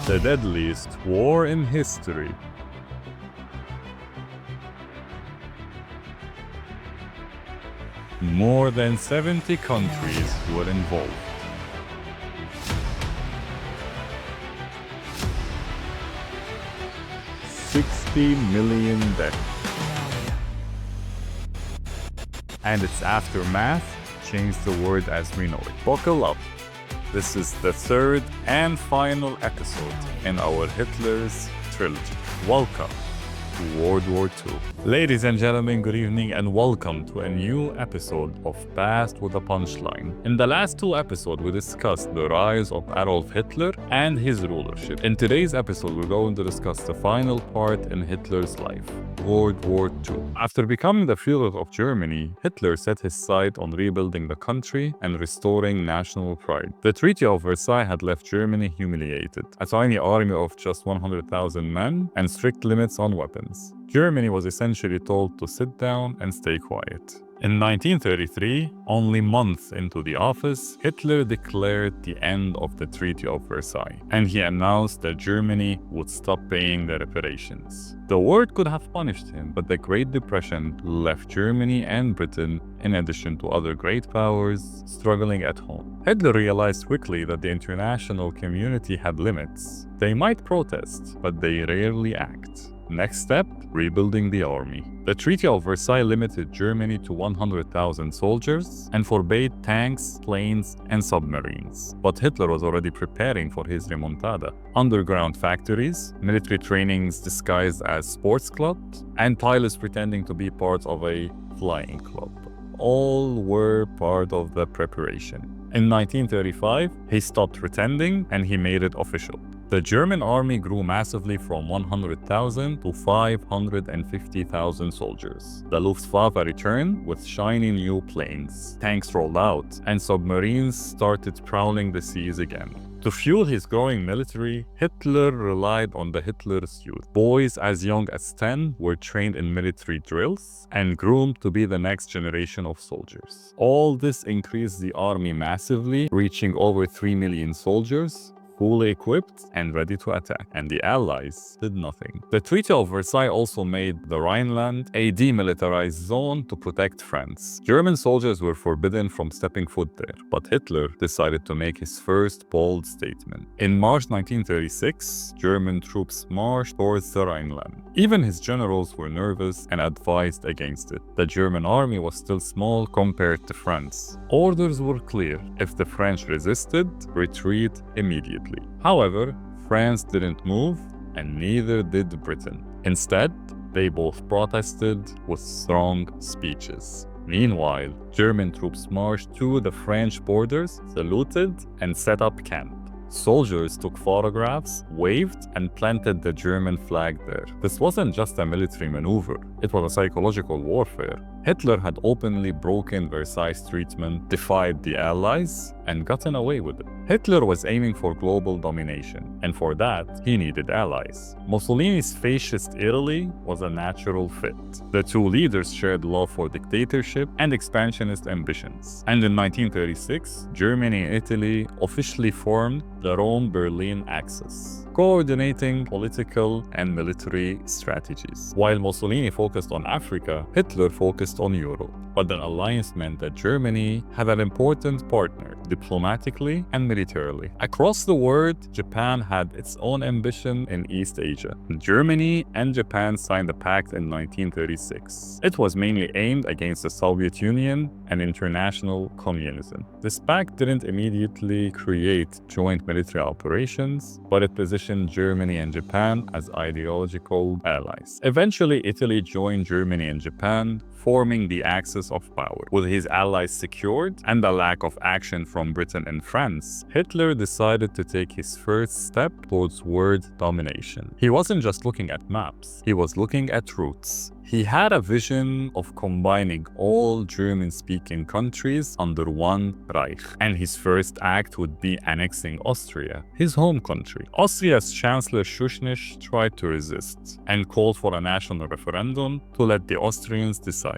The deadliest war in history. More than 70 countries were involved. $60 million deaths. And its aftermath changed the world as we know it. Buckle up. This is the third and final episode in our Hitler's trilogy. Welcome to World War II. Ladies and gentlemen, good evening and welcome to a new episode of Past with a Punchline. In the last two episodes, we discussed the rise of Adolf Hitler and his rulership. In today's episode, we're going to discuss the final part in Hitler's life, World War II. After becoming the Führer of Germany, Hitler set his sight on rebuilding the country and restoring national pride. The Treaty of Versailles had left Germany humiliated, a tiny army of just 100,000 men and strict limits on weapons. Germany was essentially told to sit down and stay quiet. In 1933, only months into the office, Hitler declared the end of the Treaty of Versailles, and he announced that Germany would stop paying the reparations. The world could have punished him, but the Great Depression left Germany and Britain, in addition to other great powers, struggling at home. Hitler realized quickly that the international community had limits. They might protest, but they rarely act. Next step, rebuilding the army. The Treaty of Versailles limited Germany to 100,000 soldiers and forbade tanks, planes, and submarines. But Hitler was already preparing for his remontada. Underground factories, military trainings disguised as sports clubs, and pilots pretending to be part of a flying club. All were part of the preparation. In 1935, he stopped pretending and he made it official. The German army grew massively from 100,000 to 550,000 soldiers. The Luftwaffe returned with shiny new planes. Tanks rolled out, and submarines started prowling the seas again. To fuel his growing military, Hitler relied on the Hitler's youth. Boys as young as 10 were trained in military drills and groomed to be the next generation of soldiers. All this increased the army massively, reaching over 3 million soldiers, fully equipped and ready to attack, and the Allies did nothing. The Treaty of Versailles also made the Rhineland a demilitarized zone to protect France. German soldiers were forbidden from stepping foot there, but Hitler decided to make his first bold statement. In March 1936, German troops marched towards the Rhineland. Even his generals were nervous and advised against it. The German army was still small compared to France. Orders were clear: if the French resisted, retreat immediately. However, France didn't move, and neither did Britain. Instead, they both protested with strong speeches. Meanwhile, German troops marched to the French borders, saluted, and set up camp. Soldiers took photographs, waved, and planted the German flag there. This wasn't just a military maneuver, it was a psychological warfare. Hitler had openly broken Versailles' treatment, defied the Allies, and gotten away with it. Hitler was aiming for global domination, and for that, he needed allies. Mussolini's fascist Italy was a natural fit. The two leaders shared love for dictatorship and expansionist ambitions. And in 1936, Germany and Italy officially formed the Rome-Berlin axis, coordinating political and military strategies. While Mussolini focused on Africa, Hitler focused on Europe. But the alliance meant that Germany had an important partner, diplomatically and militarily. Across the world, Japan had its own ambition in East Asia. Germany and Japan signed a pact in 1936. It was mainly aimed against the Soviet Union and international communism. This pact didn't immediately create joint military operations, but it positioned Germany and Japan as ideological allies. Eventually, Italy joined Germany and Japan, forming the axis of power. With his allies secured and the lack of action from Britain and France, Hitler decided to take his first step towards world domination. He wasn't just looking at maps, he was looking at routes. He had a vision of combining all German-speaking countries under one Reich, and his first act would be annexing Austria, his home country. Austria's Chancellor Schuschnigg tried to resist and called for a national referendum to let the Austrians decide.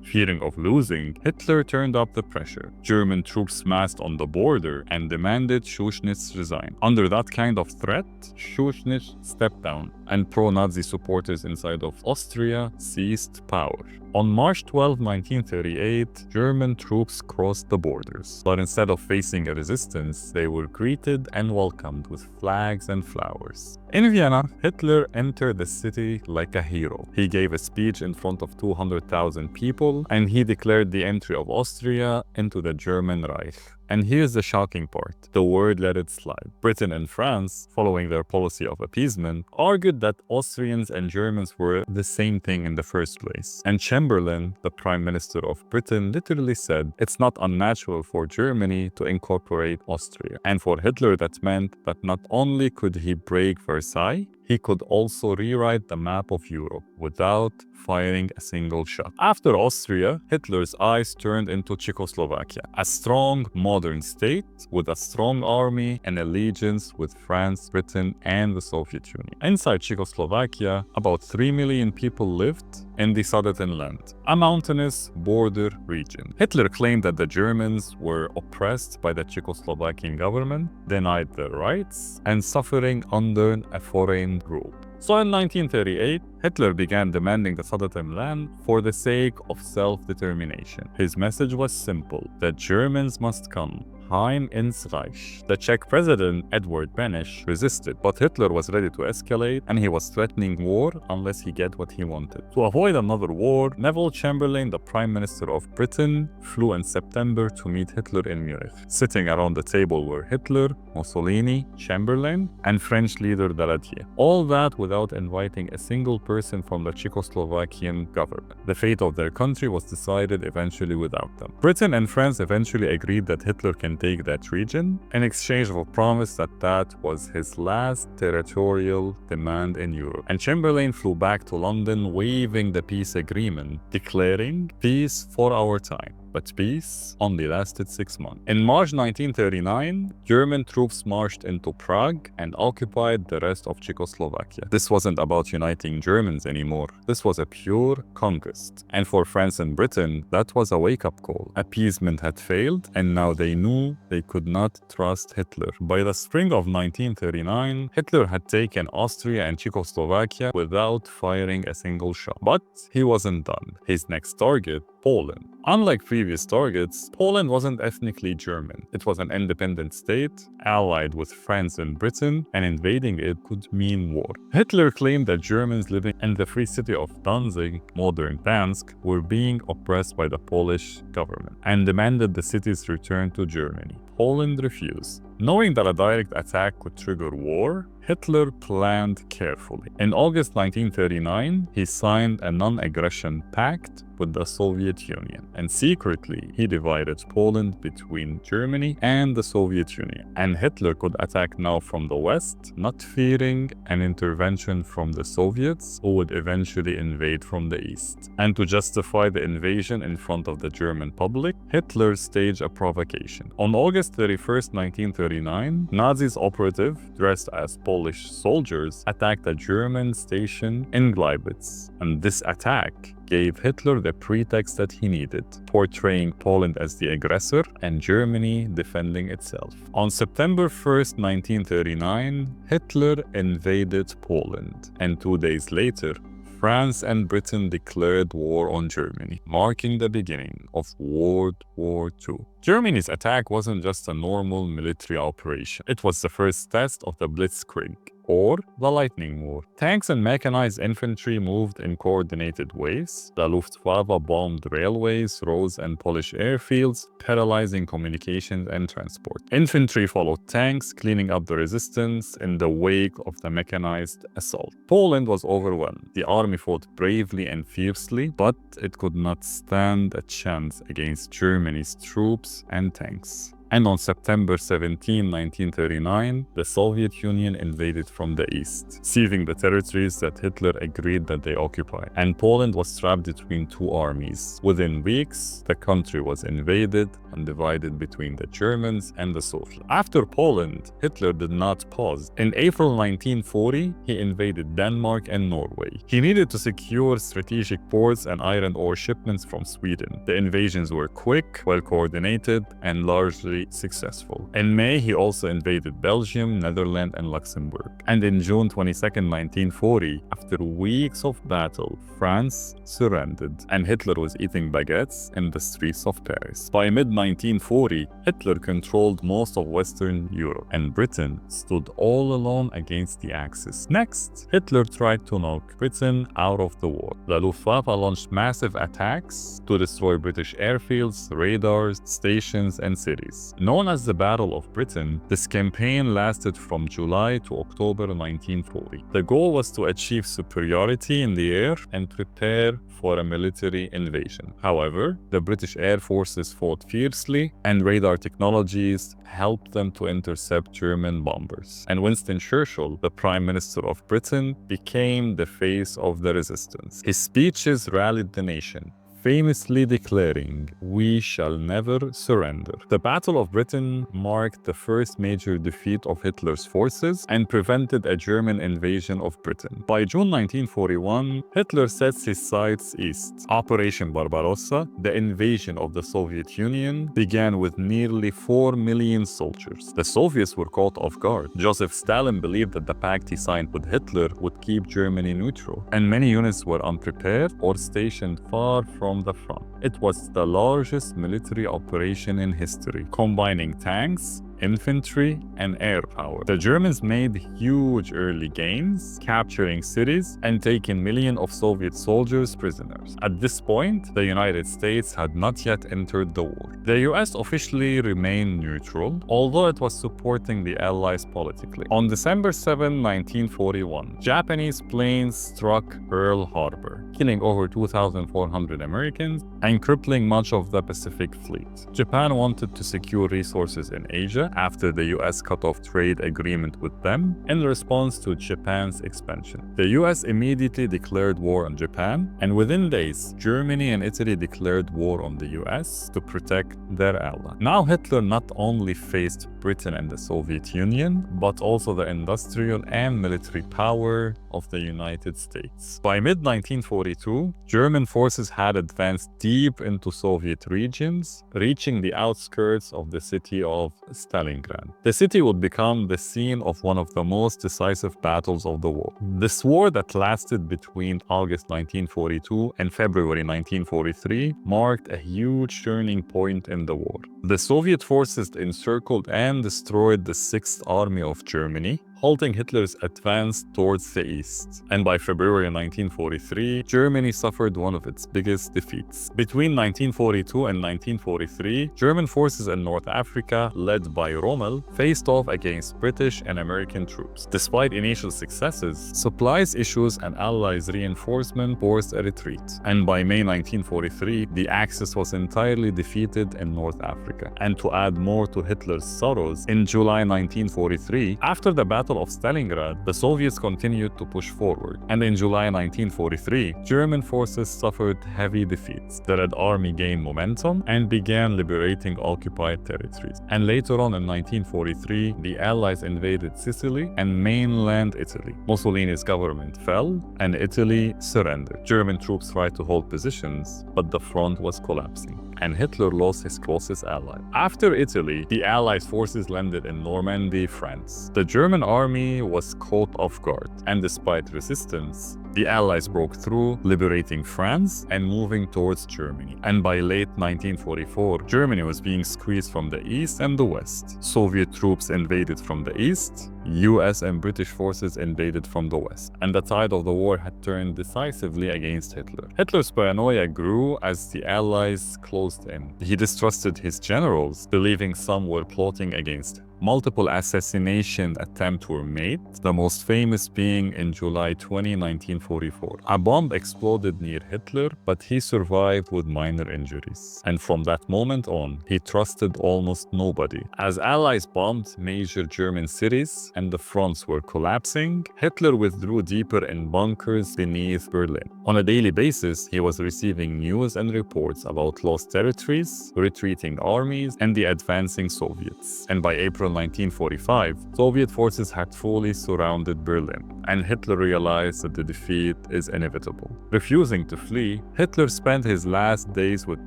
Fearing of losing, Hitler turned up the pressure. German troops massed on the border and demanded Schuschnitz resign. Under that kind of threat, Schuschnitz stepped down, and pro-Nazi supporters inside of Austria seized power. On March 12, 1938, German troops crossed the borders. But instead of facing a resistance, they were greeted and welcomed with flags and flowers. In Vienna, Hitler entered the city like a hero. He gave a speech in front of 200,000 people, and he declared the entry of Austria into the German Reich. And here's the shocking part. The world let it slide. Britain and France, following their policy of appeasement, argued that Austrians and Germans were the same thing in the first place. And Chamberlain, the Prime Minister of Britain, literally said, it's not unnatural for Germany to incorporate Austria. And for Hitler, that meant that not only could he break Versailles, he could also rewrite the map of Europe without firing a single shot. After Austria, Hitler's eyes turned into Czechoslovakia, a strong, modern state with a strong army and allegiance with France, Britain, and the Soviet Union. Inside Czechoslovakia, about 3 million people lived in the Sudetenland, a mountainous border region. Hitler claimed that the Germans were oppressed by the Czechoslovakian government, denied their rights, and suffering under a foreign rule. So in 1938, Hitler began demanding the Sudetenland for the sake of self-determination. His message was simple, that Germans must come. Heim ins Reich. The Czech president, Edvard Beneš, resisted, but Hitler was ready to escalate, and he was threatening war unless he get what he wanted. To avoid another war, Neville Chamberlain, the Prime Minister of Britain, flew in September to meet Hitler in Munich. Sitting around the table were Hitler, Mussolini, Chamberlain, and French leader Daladier. All that without inviting a single person from the Czechoslovakian government. The fate of their country was decided eventually without them. Britain and France eventually agreed that Hitler can take that region in exchange of a promise that that was his last territorial demand in Europe. And Chamberlain flew back to London waving the peace agreement, declaring peace for our time. But peace only lasted 6 months. In March 1939, German troops marched into Prague and occupied the rest of Czechoslovakia. This wasn't about uniting Germans anymore. This was a pure conquest. And for France and Britain, that was a wake-up call. Appeasement had failed, and now they knew they could not trust Hitler. By the spring of 1939, Hitler had taken Austria and Czechoslovakia without firing a single shot. But he wasn't done. His next target, Poland. Unlike previous targets, Poland wasn't ethnically German. It was an independent state, allied with France and Britain, and invading it could mean war. Hitler claimed that Germans living in the free city of Danzig, modern Dansk, were being oppressed by the Polish government, and demanded the city's return to Germany. Poland refused. Knowing that a direct attack could trigger war, Hitler planned carefully. In August 1939, he signed a non-aggression pact with the Soviet Union, and secretly he divided Poland between Germany and the Soviet Union. And Hitler could attack now from the west, not fearing an intervention from the Soviets, who would eventually invade from the east. And to justify the invasion in front of the German public, Hitler staged a provocation. On August 31st, 1939, Nazis operative, dressed as Polish soldiers, attacked a German station in Gleibitz. And this attack gave Hitler the pretext that he needed, portraying Poland as the aggressor and Germany defending itself. On September 1st, 1939, Hitler invaded Poland, and 2 days later, France and Britain declared war on Germany, marking the beginning of World War II. Germany's attack wasn't just a normal military operation. It was the first test of the Blitzkrieg, or the Lightning War. Tanks and mechanized infantry moved in coordinated waves. The Luftwaffe bombed railways, roads, and Polish airfields, paralyzing communications and transport. Infantry followed tanks, cleaning up the resistance in the wake of the mechanized assault. Poland was overwhelmed. The army fought bravely and fiercely, but it could not stand a chance against Germany's troops and tanks. And on September 17, 1939, the Soviet Union invaded from the east, seizing the territories that Hitler agreed that they occupy. And Poland was trapped between two armies. Within weeks, the country was invaded and divided between the Germans and the Soviets. After Poland, Hitler did not pause. In April 1940, he invaded Denmark and Norway. He needed to secure strategic ports and iron ore shipments from Sweden. The invasions were quick, well coordinated, and largely successful. In May, he also invaded Belgium, Netherlands, and Luxembourg. And in June 22, 1940, after weeks of battle, France surrendered, and Hitler was eating baguettes in the streets of Paris. By mid-1940, Hitler controlled most of Western Europe, and Britain stood all alone against the Axis. Next, Hitler tried to knock Britain out of the war. The Luftwaffe launched massive attacks to destroy British airfields, radars, stations, and cities. Known as the Battle of Britain, this campaign lasted from July to October 1940. The goal was to achieve superiority in the air and prepare for a military invasion. However, the British Air Forces fought fiercely, and radar technologies helped them to intercept German bombers. And Winston Churchill, the Prime Minister of Britain, became the face of the resistance. His speeches rallied the nation, famously declaring, "We shall never surrender." The Battle of Britain marked the first major defeat of Hitler's forces and prevented a German invasion of Britain. By June 1941, Hitler sets his sights east. Operation Barbarossa, the invasion of the Soviet Union, began with nearly 4 million soldiers. The Soviets were caught off guard. Joseph Stalin believed that the pact he signed with Hitler would keep Germany neutral, and many units were unprepared or stationed far from the front. It was the largest military operation in history, combining tanks, infantry, and air power. The Germans made huge early gains, capturing cities and taking millions of Soviet soldiers prisoners. At this point, the United States had not yet entered the war. The US officially remained neutral, although it was supporting the Allies politically. On December 7, 1941, Japanese planes struck Pearl Harbor, killing over 2,400 Americans and crippling much of the Pacific Fleet. Japan wanted to secure resources in Asia after the US cut off trade agreement with them in response to Japan's expansion. The US immediately declared war on Japan, and within days, Germany and Italy declared war on the US to protect their ally. Now Hitler not only faced Britain and the Soviet Union, but also the industrial and military power of the United States. By mid-1942, German forces had advanced deep into Soviet regions, reaching the outskirts of the city of Stalingrad. The city would become the scene of one of the most decisive battles of the war. This war that lasted between August 1942 and February 1943 marked a huge turning point in the war. The Soviet forces encircled and destroyed the 6th Army of Germany, halting Hitler's advance towards the east. And by February 1943, Germany suffered one of its biggest defeats. Between 1942 and 1943, German forces in North Africa, led by Rommel, faced off against British and American troops. Despite initial successes, supplies issues and Allies' reinforcement forced a retreat. And by May 1943, the Axis was entirely defeated in North Africa. And to add more to Hitler's sorrows, in July 1943, after the Battle of Stalingrad, the Soviets continued to push forward. And in July 1943, German forces suffered heavy defeats. The Red Army gained momentum and began liberating occupied territories. And later on in 1943, the Allies invaded Sicily and mainland Italy. Mussolini's government fell and Italy surrendered. German troops tried to hold positions, but the front was collapsing, and Hitler lost his closest ally. After Italy, the Allies' forces landed in Normandy, France. The German army was caught off guard, and despite resistance, the Allies broke through, liberating France and moving towards Germany. And by late 1944, Germany was being squeezed from the east and the west. Soviet troops invaded from the east, US and British forces invaded from the west, and the tide of the war had turned decisively against Hitler. Hitler's paranoia grew as the Allies closed in. He distrusted his generals, believing some were plotting against him. Multiple assassination attempts were made, the most famous being in July 20, 1944. A bomb exploded near Hitler, but he survived with minor injuries. And from that moment on, he trusted almost nobody. As Allies bombed major German cities and the fronts were collapsing, Hitler withdrew deeper in bunkers beneath Berlin. On a daily basis, he was receiving news and reports about lost territories, retreating armies, and the advancing Soviets. And by April 1945, Soviet forces had fully surrounded Berlin, and Hitler realized that the defeat is inevitable. Refusing to flee, Hitler spent his last days with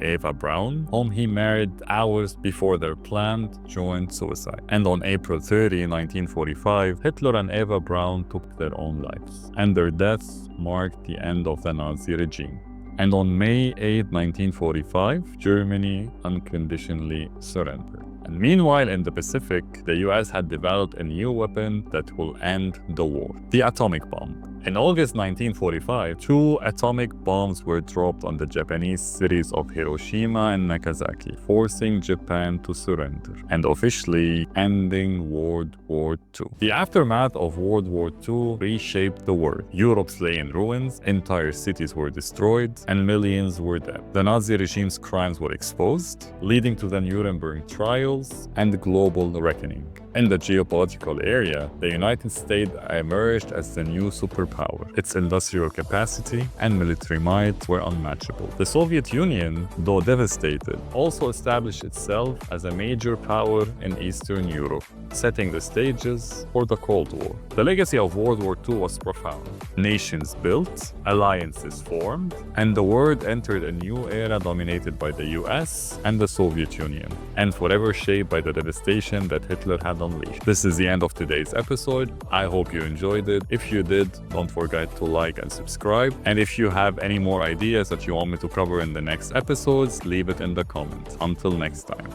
Eva Braun, whom he married hours before their planned joint suicide. And on April 30, 1945, Hitler and Eva Braun took their own lives, and their deaths marked the end of the Nazi regime. And on May 8, 1945, Germany unconditionally surrendered. And meanwhile, in the Pacific, the US had developed a new weapon that will end the war: the atomic bomb. In August 1945, 2 atomic bombs were dropped on the Japanese cities of Hiroshima and Nagasaki, forcing Japan to surrender and officially ending World War II. The aftermath of World War II reshaped the world. Europe lay in ruins, entire cities were destroyed, and millions were dead. The Nazi regime's crimes were exposed, leading to the Nuremberg trials and global reckoning. In the geopolitical area, the United States emerged as the new superpower. Its industrial capacity and military might were unmatchable. The Soviet Union, though devastated, also established itself as a major power in Eastern Europe, setting the stages for the Cold War. The legacy of World War II was profound. Nations built, alliances formed, and the world entered a new era dominated by the US and the Soviet Union, and forever shaped by the devastation that Hitler had unleashed. This is the end of today's episode. I hope you enjoyed it. If you did, don't forget to like and subscribe. And if you have any more ideas that you want me to cover in the next episodes, leave it in the comments. Until next time.